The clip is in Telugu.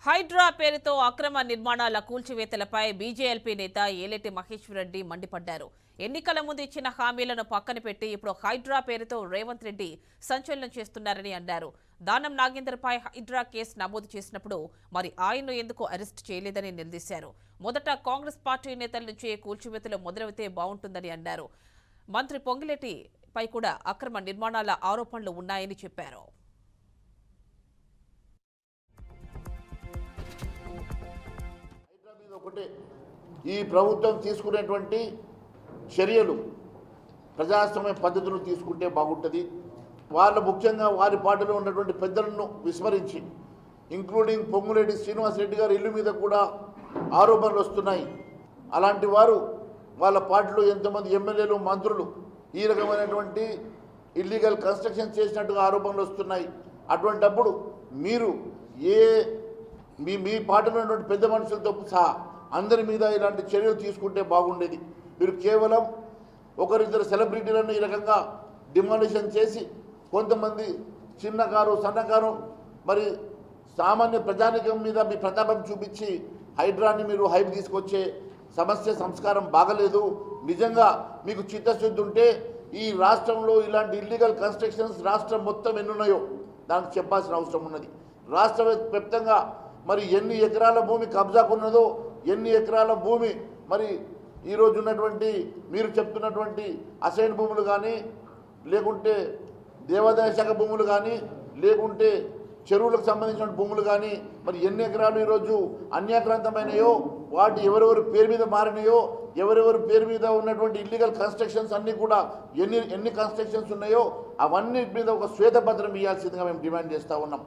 హైడ్రా పేరుతో అక్రమ నిర్మాణాల కూల్చివేతలపై బీజేఎల్పీ నేత ఏలేటి మహేశ్వర్ రెడ్డి మండిపడ్డారు. ఎన్నికల ముందు ఇచ్చిన హామీలను పక్కన పెట్టి ఇప్పుడు హైడ్రా పేరుతో రేవంత్ రెడ్డి సంచలనం చేస్తున్నారని అన్నారు. దానం నాగేందర్పై హైడ్రా కేసు నమోదు చేసినప్పుడు మరి ఆయన్ను ఎందుకు అరెస్ట్ చేయలేదని నిలదీశారు. మొదట కాంగ్రెస్ పార్టీ నేతల నుంచి కూల్చివేతలు మొదలవుతే బాగుంటుందని అన్నారు. మంత్రి పొంగిలేటిపై కూడా అక్రమ నిర్మాణాల ఆరోపణలు ఉన్నాయని చెప్పారు. ఒకటే ఈ ప్రభుత్వం తీసుకునేటువంటి చర్యలు ప్రజాస్వామ్య పద్ధతులు తీసుకుంటే బాగుంటుంది. వాళ్ళ ముఖ్యంగా వారి పార్టీలో ఉన్నటువంటి పెద్దలను విస్మరించి ఇంక్లూడింగ్ పొంగులేటి శ్రీనివాసరెడ్డి గారి ఇల్లు మీద కూడా ఆరోపణలు వస్తున్నాయి. అలాంటి వారు వాళ్ళ పార్టీలో ఎంతమంది ఎమ్మెల్యేలు మంత్రులు ఈ రకమైనటువంటి ఇల్లీగల్ కన్స్ట్రక్షన్ చేసినట్టుగా ఆరోపణలు వస్తున్నాయి. అటువంటప్పుడు మీరు మీ పార్టీలో ఉన్నటువంటి పెద్ద మనుషులతో సహా అందరి మీద ఇలాంటి చర్యలు తీసుకుంటే బాగుండేది. మీరు కేవలం ఒకరిద్దరు సెలబ్రిటీలను ఈ రకంగా డిమాలిషన్ చేసి కొంతమంది చిన్నకారు సన్నకారు మరి సామాన్య ప్రజానికం మీద మీ ప్రతాపం చూపించి హైడ్రాని మీరు హైప్ తీసుకొచ్చే సంస్కారం బాగలేదు. నిజంగా మీకు చిత్తశుద్ధి ఉంటే ఈ రాష్ట్రంలో ఇలాంటి ఇల్లీగల్ కన్స్ట్రక్షన్స్ రాష్ట్రం మొత్తం ఎన్నున్నాయో దానికి చెప్పాల్సిన అవసరం ఉన్నది. రాష్ట్ర వ్యాప్తంగా మరి ఎన్ని ఎకరాల భూమి కబ్జాకున్నదో, ఎన్ని ఎకరాల భూమి మరి ఈరోజు ఉన్నటువంటి మీరు చెప్తున్నటువంటి అసైన్ భూములు కానీ, లేకుంటే దేవాదాయ శాఖ భూములు కానీ, లేకుంటే చెరువులకు సంబంధించిన భూములు కానీ మరి ఎన్ని ఎకరాలు ఈరోజు అన్యాక్రాంతమైనయో, వాటి ఎవరెవరి పేరు మీద మారినాయో, ఎవరెవరి పేరు మీద ఉన్నటువంటి ఇల్లీగల్ కన్స్ట్రక్షన్స్ అన్నీ కూడా ఎన్ని కన్స్ట్రక్షన్స్ ఉన్నాయో అవన్నీ మీద ఒక శ్వేతపత్రం ఇవ్వాల్సిందిగా మేము డిమాండ్ చేస్తూ ఉన్నాం.